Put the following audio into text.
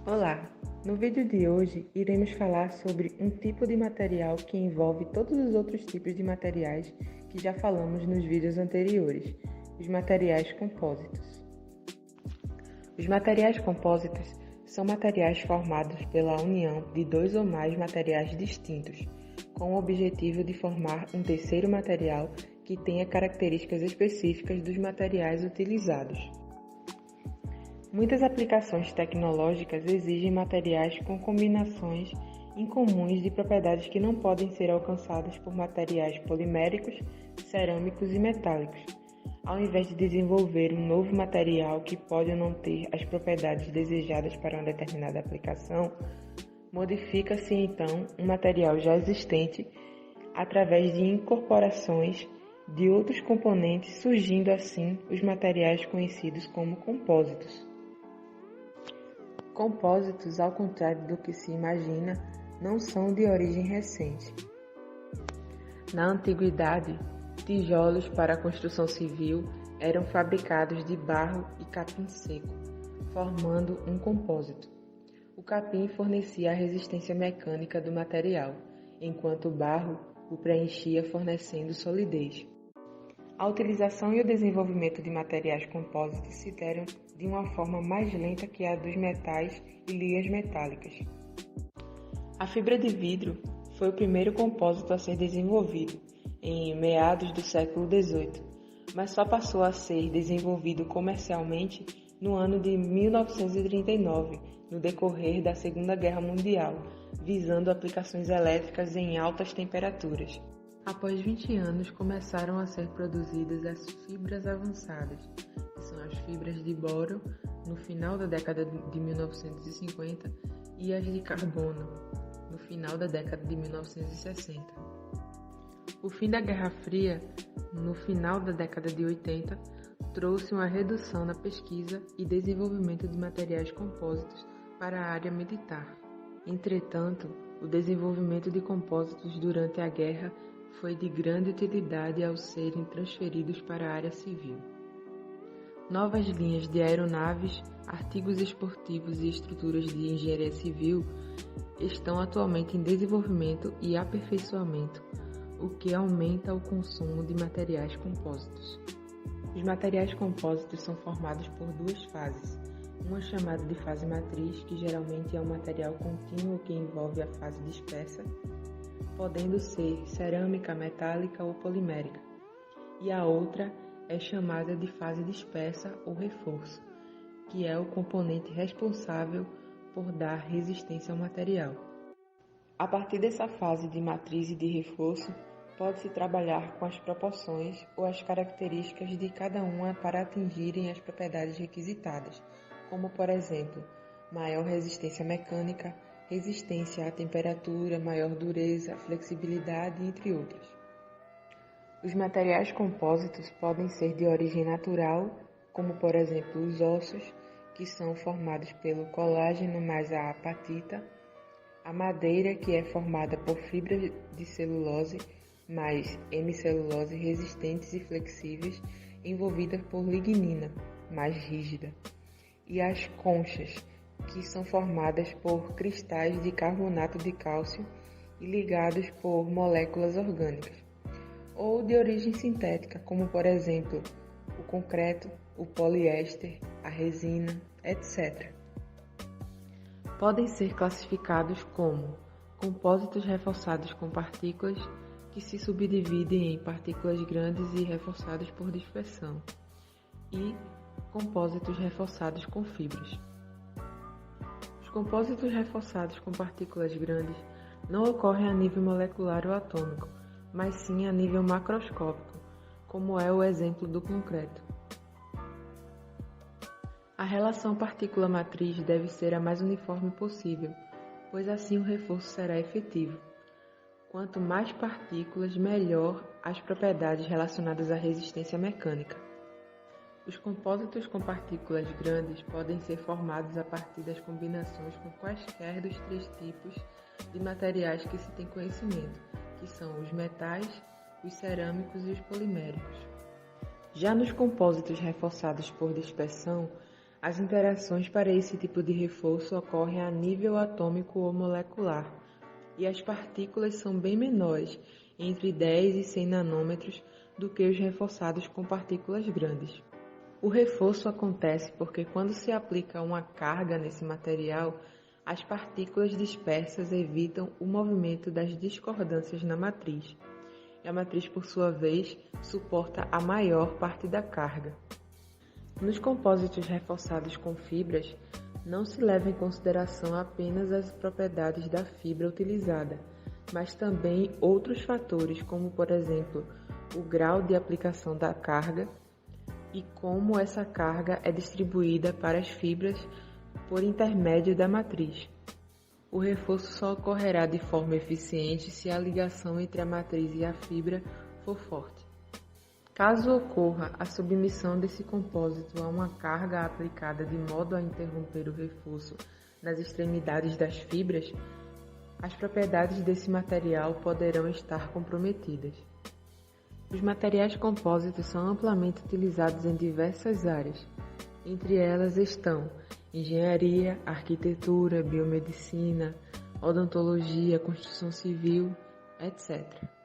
Olá! No vídeo de hoje, iremos falar sobre um tipo de material que envolve todos os outros tipos de materiais que já falamos nos vídeos anteriores, os materiais compósitos. Os materiais compósitos são materiais formados pela união de dois ou mais materiais distintos, com o objetivo de formar um terceiro material que tenha características específicas dos materiais utilizados. Muitas aplicações tecnológicas exigem materiais com combinações incomuns de propriedades que não podem ser alcançadas por materiais poliméricos, cerâmicos e metálicos. Ao invés de desenvolver um novo material que pode ou não ter as propriedades desejadas para uma determinada aplicação, modifica-se então um material já existente através de incorporações de outros componentes, surgindo assim os materiais conhecidos como compósitos. Compósitos, ao contrário do que se imagina, não são de origem recente. Na antiguidade, tijolos para a construção civil eram fabricados de barro e capim seco, formando um compósito. O capim fornecia a resistência mecânica do material, enquanto o barro o preenchia fornecendo solidez. A utilização e o desenvolvimento de materiais compósitos se deram de uma forma mais lenta que a dos metais e ligas metálicas. A fibra de vidro foi o primeiro compósito a ser desenvolvido, em meados do século XVIII, mas só passou a ser desenvolvido comercialmente no ano de 1939, no decorrer da Segunda Guerra Mundial, visando aplicações elétricas em altas temperaturas. Após 20 anos, começaram a ser produzidas as fibras avançadas, que são as fibras de boro, no final da década de 1950, e as de carbono, no final da década de 1960. O fim da Guerra Fria, no final da década de 80, trouxe uma redução na pesquisa e desenvolvimento de materiais compósitos para a área militar. Entretanto, o desenvolvimento de compósitos durante a guerra foi de grande utilidade ao serem transferidos para a área civil. Novas linhas de aeronaves, artigos esportivos e estruturas de engenharia civil estão atualmente em desenvolvimento e aperfeiçoamento, o que aumenta o consumo de materiais compósitos. Os materiais compósitos são formados por duas fases, uma chamada de fase matriz, que geralmente é um material contínuo que envolve a fase dispersa, podendo ser cerâmica, metálica ou polimérica, e a outra é chamada de fase dispersa ou reforço, que é o componente responsável por dar resistência ao material. A partir dessa fase de matriz e de reforço, pode-se trabalhar com as proporções ou as características de cada uma para atingirem as propriedades requisitadas, como por exemplo, maior resistência mecânica, resistência à temperatura, maior dureza, flexibilidade, entre outras. Os materiais compósitos podem ser de origem natural, como por exemplo os ossos, que são formados pelo colágeno mais a apatita, a madeira, que é formada por fibras de celulose mais hemicelulose resistentes e flexíveis, envolvidas por lignina, mais rígida, e as conchas, que são formadas por cristais de carbonato de cálcio e ligados por moléculas orgânicas, ou de origem sintética, como por exemplo o concreto, o poliéster, a resina, etc. Podem ser classificados como compósitos reforçados com partículas, que se subdividem em partículas grandes e reforçados por dispersão, e compósitos reforçados com fibras. Os compósitos reforçados com partículas grandes não ocorrem a nível molecular ou atômico, mas sim a nível macroscópico, como é o exemplo do concreto. A relação partícula-matriz deve ser a mais uniforme possível, pois assim o reforço será efetivo. Quanto mais partículas, melhor as propriedades relacionadas à resistência mecânica. Os compósitos com partículas grandes podem ser formados a partir das combinações com quaisquer dos três tipos de materiais que se tem conhecimento, que são os metais, os cerâmicos e os poliméricos. Já nos compósitos reforçados por dispersão, As interações para esse tipo de reforço ocorrem a nível atômico ou molecular, e as partículas são bem menores, entre 10 e 100 nanômetros, do que os reforçados com partículas grandes. O reforço acontece porque quando se aplica uma carga nesse material, as partículas dispersas evitam o movimento das discordâncias na matriz. E a matriz, por sua vez, suporta a maior parte da carga. Nos compósitos reforçados com fibras, não se leva em consideração apenas as propriedades da fibra utilizada, mas também outros fatores, como, por exemplo, o grau de aplicação da carga e como essa carga é distribuída para as fibras por intermédio da matriz. O reforço só ocorrerá de forma eficiente se a ligação entre a matriz e a fibra for forte. Caso ocorra a submissão desse compósito a uma carga aplicada de modo a interromper o reforço nas extremidades das fibras, as propriedades desse material poderão estar comprometidas. Os materiais compósitos são amplamente utilizados em diversas áreas. Entre elas estão engenharia, arquitetura, biomedicina, odontologia, construção civil, etc.